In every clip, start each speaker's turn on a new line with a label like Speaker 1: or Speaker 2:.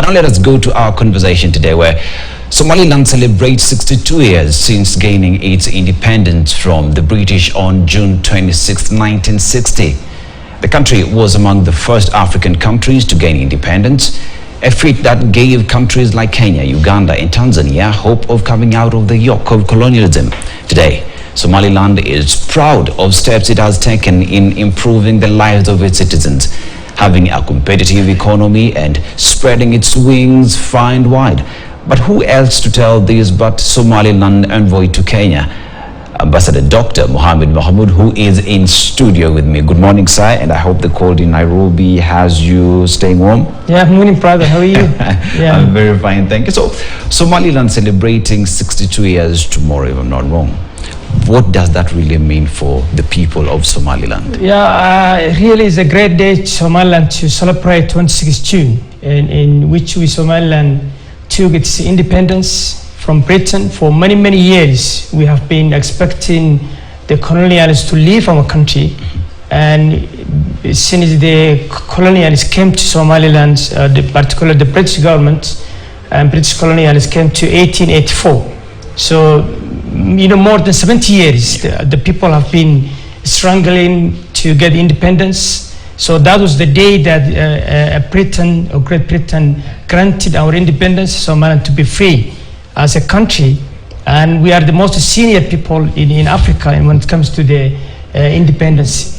Speaker 1: Now let us go to our conversation today, where Somaliland celebrates 62 years since gaining its independence from the British on June 26, 1960. The country was among the first African countries to gain independence, a feat that gave countries like Kenya, Uganda and Tanzania hope of coming out of the yoke of colonialism. Today, Somaliland is proud of steps it has taken in improving the lives of its citizens, having a competitive economy and spreading its wings far and wide. But who else to tell this but Somaliland envoy to Kenya, Ambassador Dr. Mohammed Mahmoud, who is in studio with me. Good morning, sir, and I hope the cold in Nairobi has you staying warm.
Speaker 2: Yeah, morning, brother. How are you?
Speaker 1: Yeah. I'm very fine, thank you. So, Somaliland celebrating 62 years tomorrow, if I'm not wrong. What does that really mean for the people of Somaliland?
Speaker 2: Yeah, really is a great day to Somaliland to celebrate 26 June, in which Somaliland took its independence from Britain. For many, many years, we have been expecting the colonialists to leave our country. And since the colonialists came to Somaliland, particularly the British government and British colonialists came to 1884. So, more than 70 years, the people have been struggling to get independence. So that was the day that Britain or Great Britain granted our independence, Somaliland to be free as a country. And we are the most senior people in Africa when it comes to the independence.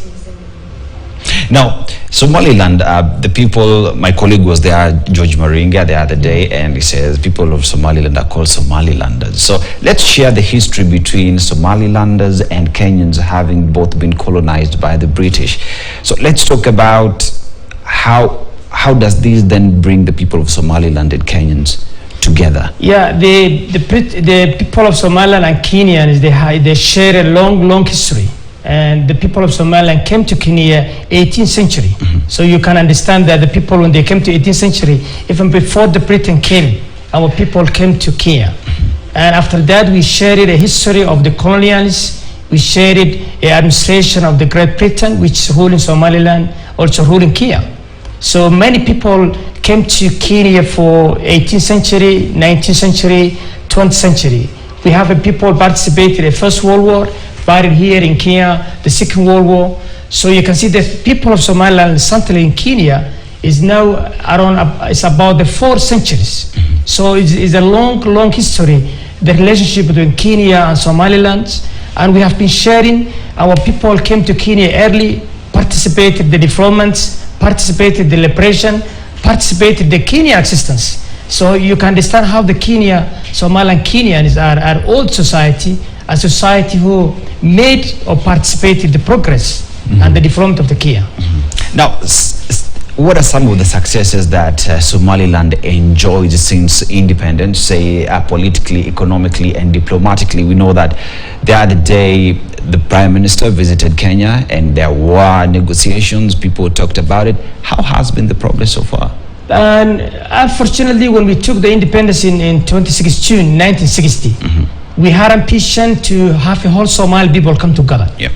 Speaker 1: Now, Somaliland, the people, my colleague was there, George Maringa, the other day, and he says people of Somaliland are called Somalilanders. So let's share the history between Somalilanders and Kenyans, having both been colonized by the British. So let's talk about how does this then bring the people of Somaliland and Kenyans together? Yeah,
Speaker 2: the people of Somaliland and Kenyans, they share a long history. And the people of Somaliland came to Kenya 18th century. Mm-hmm. So you can understand that the people, when they came to 18th century, even before the Britain came, our people came to Kenya. Mm-hmm. And after that, we shared a history of the colonialists. We shared an administration of the Great Britain, which ruled in Somaliland, also ruling Kenya. So many people came to Kenya for 18th century, 19th century, 20th century. We have a people participated in the First World War, buried here in Kenya, the Second World War. So you can see the people of Somaliland, certainly in Kenya, is now around, it's about the 4 centuries. So it's a long history, the relationship between Kenya and Somaliland. And we have been sharing, our people came to Kenya early, participated in the developments, participated in the liberation, participated in the Kenya existence. So you can understand how the Somaliland Kenyans are old society, a society who made or participated in the progress and the development of the Kenya.
Speaker 1: Now, what are some of the successes that Somaliland enjoyed since independence, say politically, economically and diplomatically? We know that the other day the Prime Minister visited Kenya and there were negotiations, people talked about it. How has been the progress so far?
Speaker 2: And unfortunately, when we took the independence in 26 June 1960, we had ambition to have a whole Somali people come together.
Speaker 1: Yep.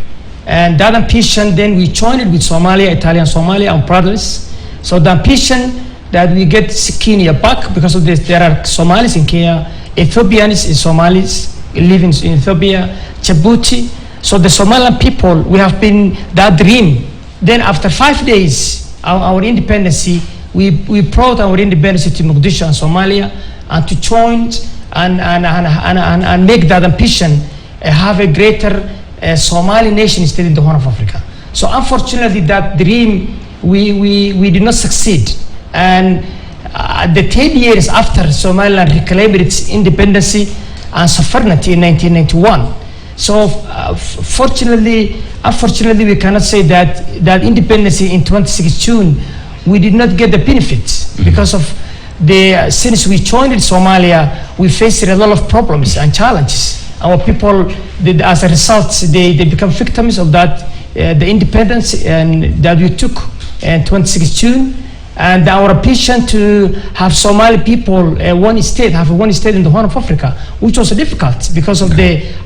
Speaker 2: And that ambition, then we joined it with Somalia, Italian Somalia, and brothers. So the ambition that we get Kenya back, because of this, there are Somalis in Kenya, Ethiopians and Somalis living in Ethiopia, Djibouti. So the Somalian people, we have been that dream. Then after 5 days, our independence, we brought our independence to Mogadishu and Somalia, and to join and make that ambition have a greater Somali nation state in the Horn of Africa. So unfortunately, that dream, we did not succeed. And the 10 years after Somaliland reclaimed its independence and sovereignty in 1991. So unfortunately, we cannot say that independence in 26 June, we did not get the benefits because of since we joined Somalia, we faced a lot of problems and challenges. Our people, as a result, they become victims of that, the independence and that we took in 26 June. And our ambition to have Somali people have one state in the Horn of Africa, which was difficult because of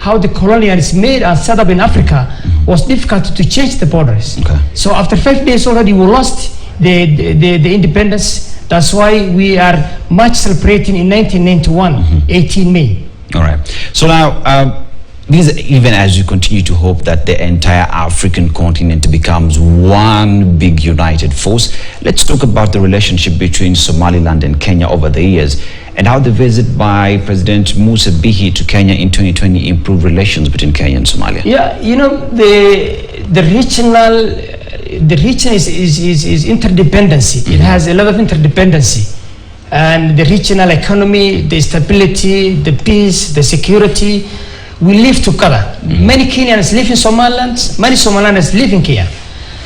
Speaker 2: how the colonialists made and set up in Africa was difficult to change the borders. So after 5 days already, we lost the independence. That's why we are much celebrating in 1991, 18 May.
Speaker 1: All right. So now, even as you continue to hope that the entire African continent becomes one big united force, let's talk about the relationship between Somaliland and Kenya over the years, and how the visit by President Musa Bihi to Kenya in 2020 improved relations between Kenya and Somalia.
Speaker 2: Yeah, you know, the region is interdependency. It has a lot of interdependency. And the regional economy, the stability, the peace, the security, we live together. Many Kenyans live in Somaliland, many Somalians live in Kenya.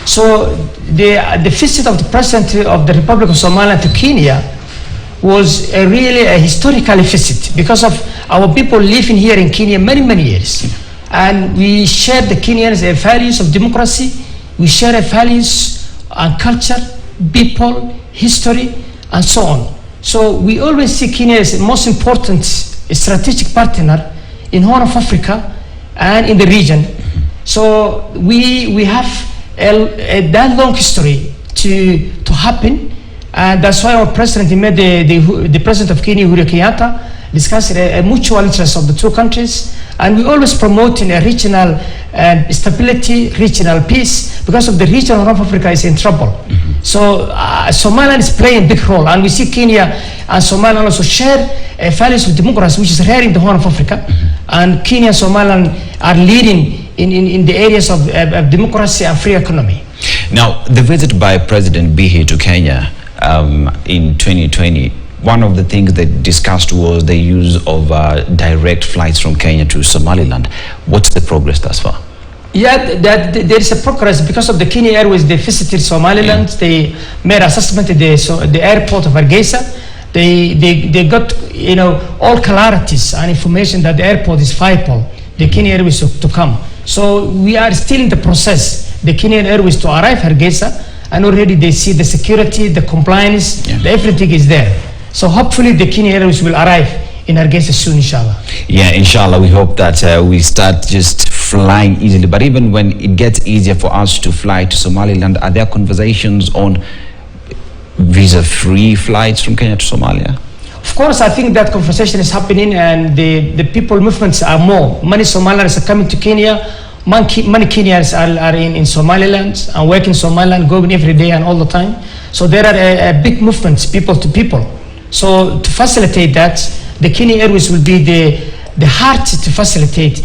Speaker 2: So the visit of the President of the Republic of Somaliland to Kenya was really a historical visit because of our people living here in Kenya many years. And we share the Kenyans values of democracy, we share values and culture, people, history, and so on. So we always see Kenya as the most important strategic partner in Horn of Africa and in the region. So we have that long history to happen, and that's why our president, he met the president of Kenya, Uhuru Kenyatta, discussed a mutual interest of the two countries, and we always promoting a regional stability, regional peace, because of the region of Horn of Africa is in trouble. So Somaliland is playing a big role, and we see Kenya and Somaliland also share values of democracy, which is rare in the Horn of Africa, and Kenya and Somaliland are leading in the areas of democracy and free economy.
Speaker 1: Now, the visit by President Bihi to Kenya in 2020, one of the things they discussed was the use of direct flights from Kenya to Somaliland. What's the progress thus far?
Speaker 2: Yeah, there is a progress because of the Kenya Airways. They visited Somaliland. They made assessment at the airport of Hargeisa. They got all clarities and information that the airport is viable. The Kenya Airways to come. So we are still in the process. The Kenyan Airways to arrive Hargeisa, and already they see the security, the compliance, everything is there. So hopefully the Kenyan Airways will arrive in Hargeisa soon, inshallah.
Speaker 1: Yeah, inshallah, we hope that we start just flying easily. But even when it gets easier for us to fly to Somaliland, are there conversations on visa-free flights from Kenya to Somalia?
Speaker 2: Of course, I think that conversation is happening, and the people movements are more. Many Somalians are coming to Kenya. Many Kenyans are in Somaliland and work in Somaliland, going every day and all the time. So there are a big movements, people to people. So to facilitate that, the Kenya Airways will be the heart to facilitate.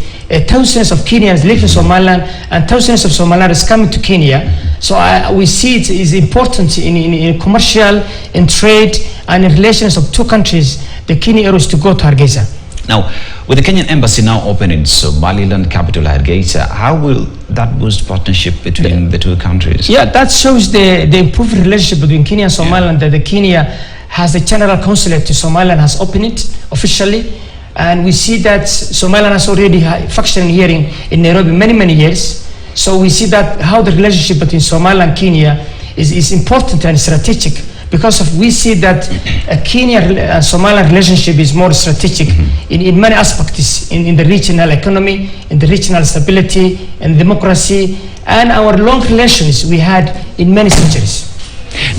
Speaker 2: Thousands of Kenyans live in Somaliland, and thousands of Somalians coming to Kenya. So we see it is important in commercial, in trade, and in relations of two countries, the Kenya Airways to go to Hargeisa.
Speaker 1: Now, with the Kenyan embassy now open in Somaliland capital Hargeisa, how will that boost partnership between the two countries? Yeah,
Speaker 2: that shows the improved relationship between Kenya and Somaliland, that the Kenya has the general consulate to Somaliland, has opened it officially. And we see that Somaliland has already functioning here in Nairobi many years. So we see that how the relationship between Somaliland and Kenya is important and strategic, because we see that Kenya and Somaliland relationship is more strategic in many aspects, in the regional economy, in the regional stability, and democracy, and our long relations we had in many centuries.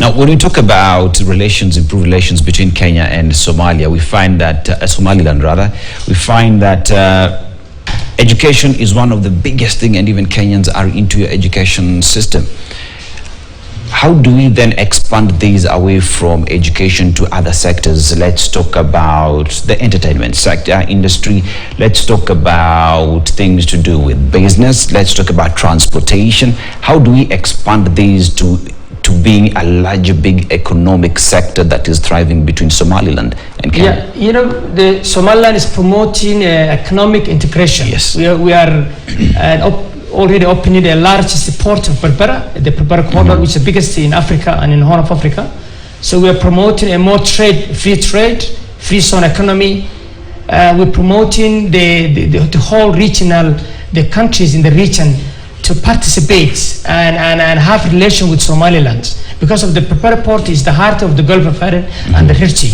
Speaker 1: Now, when we talk about relations, improved relations between Kenya and Somalia, we find that, Somaliland rather, we find that education is one of the biggest things, and even Kenyans are into your education system. How do we then expand these away from education to other sectors? Let's talk about the entertainment sector, industry. Let's talk about things to do with business. Let's talk about transportation. How do we expand these to being a larger, big economic sector that is thriving between Somaliland and Kenya?
Speaker 2: Yeah, the Somaliland is promoting economic integration.
Speaker 1: Yes.
Speaker 2: We are already opening the largest port of Berbera, the Berbera corridor, which is the biggest in Africa and in Horn of Africa. So we are promoting a more free trade, free zone economy. We're promoting the whole regional, the countries in the region to participate and have relation with Somaliland, because of the Berbera port is the heart of the Gulf of Aden and the Red Sea.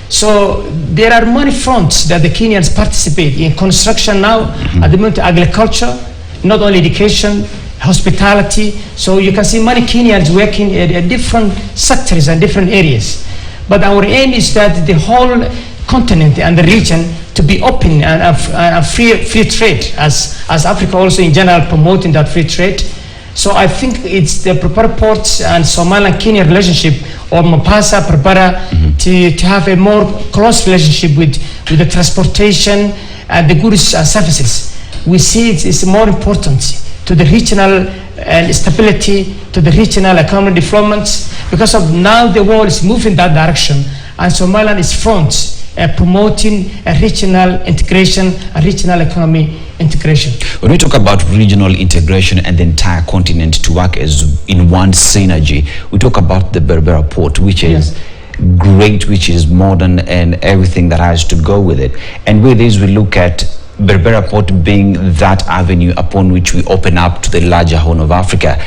Speaker 2: So there are many fronts that the Kenyans participate in: construction now, at the moment agriculture, not only education, hospitality. So you can see many Kenyans working at different sectors and different areas. But our aim is that the whole continent and the region to be open and free trade, as Africa also in general promoting that free trade. So I think it's the Berbera ports and Somaliland-Kenya relationship, or Mombasa, Berbera, to have a more close relationship with the transportation and the goods and services. We see it is more important to the regional stability, to the regional economic development, because of now the world is moving that direction, and Somaliland is front promoting a regional integration, a regional economy integration.
Speaker 1: When we talk about regional integration and the entire continent to work as in one synergy, we talk about the Berbera port, which is great, which is modern, and everything that has to go with it. And with this, we look at Berbera port being that avenue upon which we open up to the larger Horn of Africa.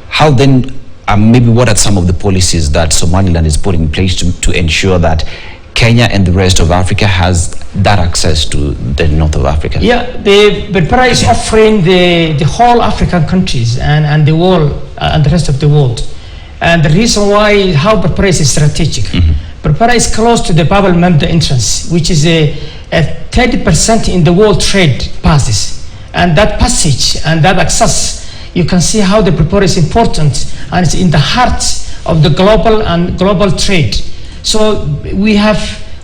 Speaker 1: How then, maybe what are some of the policies that Somaliland is putting in place to ensure that Kenya and the rest of Africa has that access to the north of Africa?
Speaker 2: Yeah, the Berbera is offering the whole African countries and the world and the rest of the world. And the reason why, how Berbera is strategic. Berbera is close to the Bab el-Mandeb entrance, which is a 30% in the world trade passes. And that passage and that access, you can see how the Berbera is important, and it's in the heart of the global trade. So we are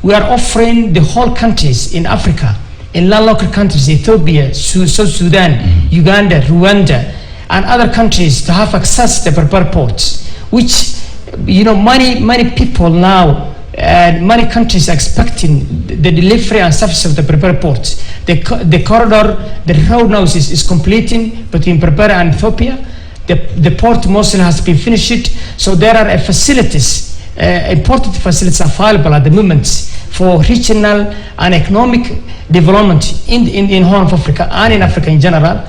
Speaker 2: offering the whole countries in Africa, in landlocked countries, Ethiopia, South Sudan, Uganda, Rwanda, and other countries to have access to the Berbera ports, which, you know, many people now, many countries are expecting the delivery and service of the Berbera ports. The corridor, the road now is completing between Berbera and Ethiopia. The port mostly has been finished, so there are facilities. Important facilities available at the moment for regional and economic development in Horn of Africa and in Africa in general.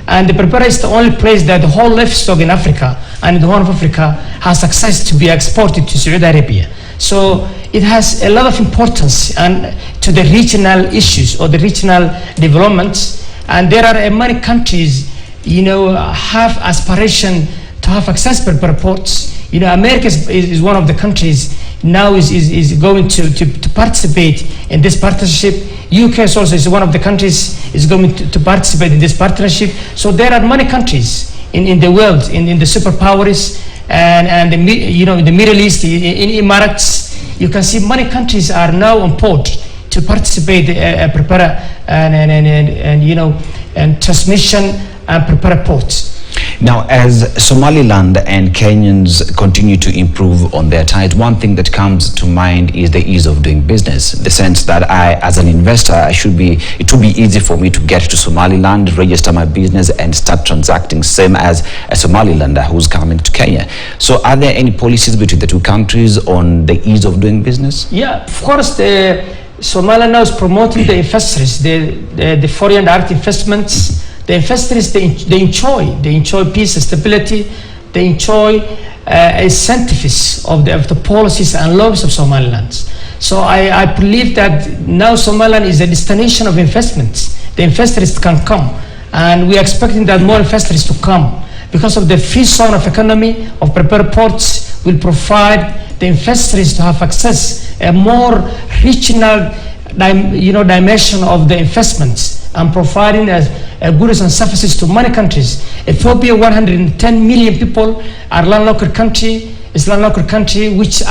Speaker 2: And the Berbera is the only place that the whole livestock in Africa and in the Horn of Africa has access to be exported to Saudi-Arabien. So it has a lot of importance and to the regional issues or the regional developments. And there are many countries, you know, have aspiration to have access to Berbera ports. You know, America is one of the countries now is going to participate in this partnership. UK also is one of the countries is going to participate in this partnership. So there are many countries in the world, in the superpowers and in the Middle East, in Emirates. You can see many countries are now on board to participate Berbera and transmission and Berbera ports.
Speaker 1: Now, as Somaliland and Kenyans continue to improve on their ties, one thing that comes to mind is the ease of doing business. The sense that I, as an investor, it would be easy for me to get to Somaliland, register my business, and start transacting, same as a Somalilander who's coming to Kenya. So are there any policies between the two countries on the ease of doing business?
Speaker 2: Yeah, of course, Somaliland now is promoting the investors, the foreign direct investments. The investors, they enjoy peace and stability. They enjoy incentives of the policies and laws of Somaliland. So I believe that now Somaliland is a destination of investments. The investors can come, and we are expecting that more investors to come because of the free zone of economy of Berbera ports will provide the investors to have access a more regional dimension of the investments and providing goods and services to many countries. Ethiopia, 110 million people, are landlocked country, which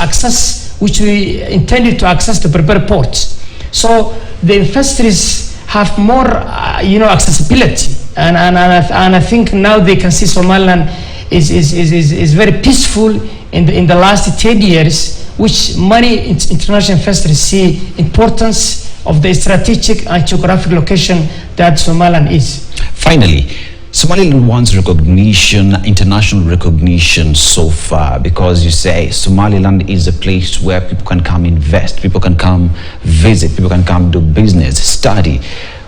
Speaker 2: we intended to access the Berbera ports. So the investors have more, accessibility, and I think now they can see Somaliland is very peaceful in the last 10 years, which many international investors see importance of the strategic and geographic location that Somaliland is.
Speaker 1: Finally, Somaliland wants recognition, international recognition so far, because you say Somaliland is a place where people can come invest, people can come visit, people can come do business, study.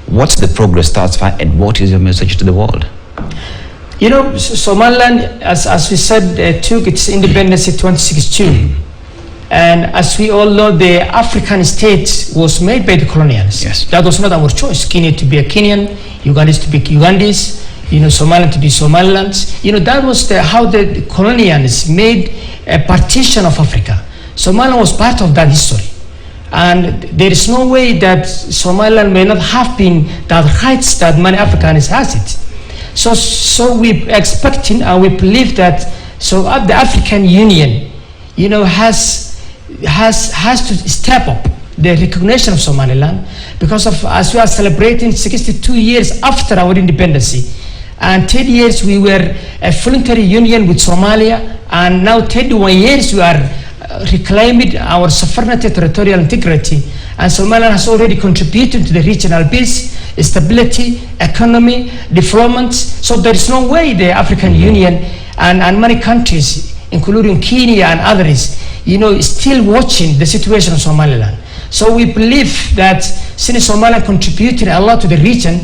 Speaker 1: What's the progress thus far, and what is your message to the world?
Speaker 2: You know, Somaliland, as we said, took its independence in 2016. And as we all know, the African state was made by the colonials.
Speaker 1: Yes.
Speaker 2: That was not our choice. Kenya to be a Kenyan, Ugandans to be Ugandans, Somaliland to be Somaliland. That was how the colonials made a partition of Africa. Somaliland was part of that history. And there is no way that Somaliland may not have been that rights that many Africans has it. So we expecting and we believe that the African Union, has to step up the recognition of Somaliland, because of, as we are celebrating 62 years after our independence, and 10 years we were a voluntary union with Somalia, and now 31 years we are reclaiming our sovereignty, territorial integrity, and Somaliland has already contributed to the regional peace, stability, economy, development. So there is no way the African Union and many countries, including Kenya and others, still watching the situation of Somaliland. So we believe that since Somaliland contributed a lot to the region,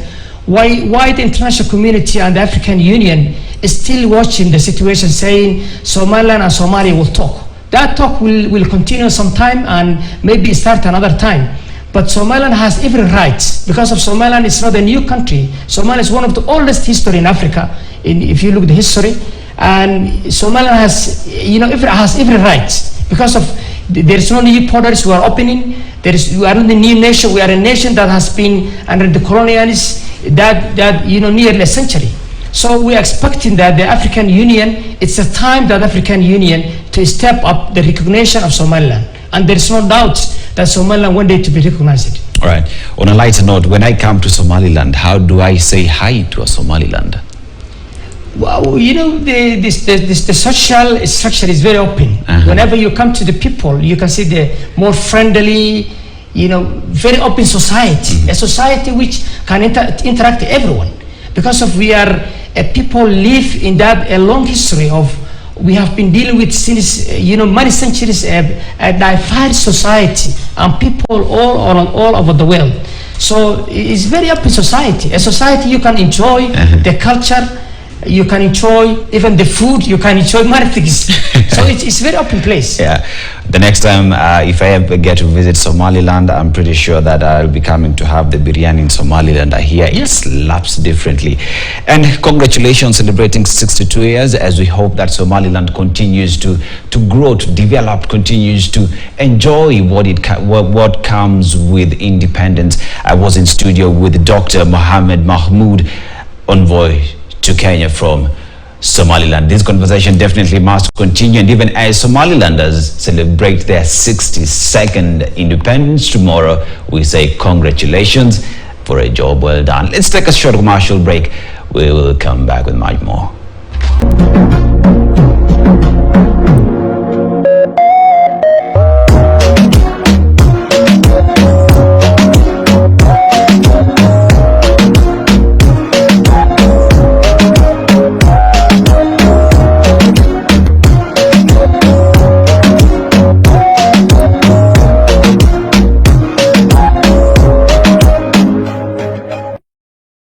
Speaker 2: why the international community and the African Union is still watching the situation, saying Somaliland and Somalia will talk. That talk will continue some time and maybe start another time. But Somaliland has every right, because of Somaliland is not a new country. Somalia is one of the oldest history in Africa, if you look at the history. And Somaliland has, has every right, because of there is no new borders we are opening. We are not a new nation. We are a nation that has been under the colonialists nearly a century. So we are expecting that the African Union, it's a time that African Union to step up the recognition of Somaliland. And there is no doubt that Somaliland one day to be recognized.
Speaker 1: All right. On a lighter note, when I come to Somaliland, how do I say hi to a Somaliland?
Speaker 2: Well, the social structure is very open. Whenever you come to the people, you can see the more friendly, very open society. A society which can interact with everyone. Because of we are people live in that a long history of we have been dealing with since many centuries a diverse society and people all over the world. So it's very open society. A society you can enjoy the culture, you can enjoy even the food, you can enjoy many things. So it's a very open place.
Speaker 1: Yeah. The next time, if I ever get to visit Somaliland, I'm pretty sure that I'll be coming to have the biryani in Somaliland. I hear it slaps differently. And congratulations celebrating 62 years, as we hope that Somaliland continues to grow, to develop, continues to enjoy what comes with independence. I was in studio with Dr. Mohammed Mahmoud, envoy to Kenya from Somaliland. This conversation definitely must continue, and even as Somalilanders celebrate their 62nd independence tomorrow, we say congratulations for a job well done. Let's take a short commercial break. We will come back with much more.